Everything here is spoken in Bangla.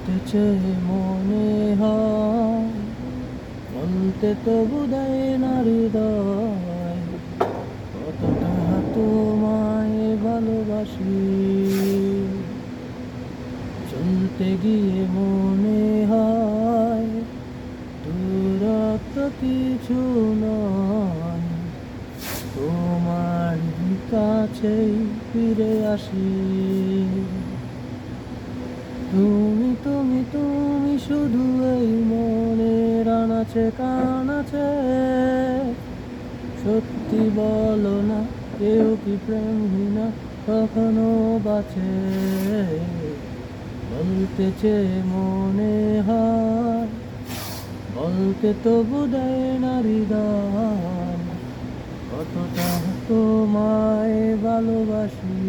বলতে চেয়ে মনে হয়, বলতে তবু দেয় না হৃদয়, কতটা তোমায় ভালোবাসি। চলতে গিয়ে মনে হয় দূরত্ব কিছু নয়, তোমার কাছেই ফিরে আসি। তুমি তুমি তুমি শুধু এই মনের আনাচে কানাচে, সত্যি বলো না, কেউ কি প্রেমহীনা কখনো বাঁচে? বলতে চেয়ে মনে হয়, বলতে তবু দেয় না হৃদয়, কতটা তোমায় ভালোবাসি।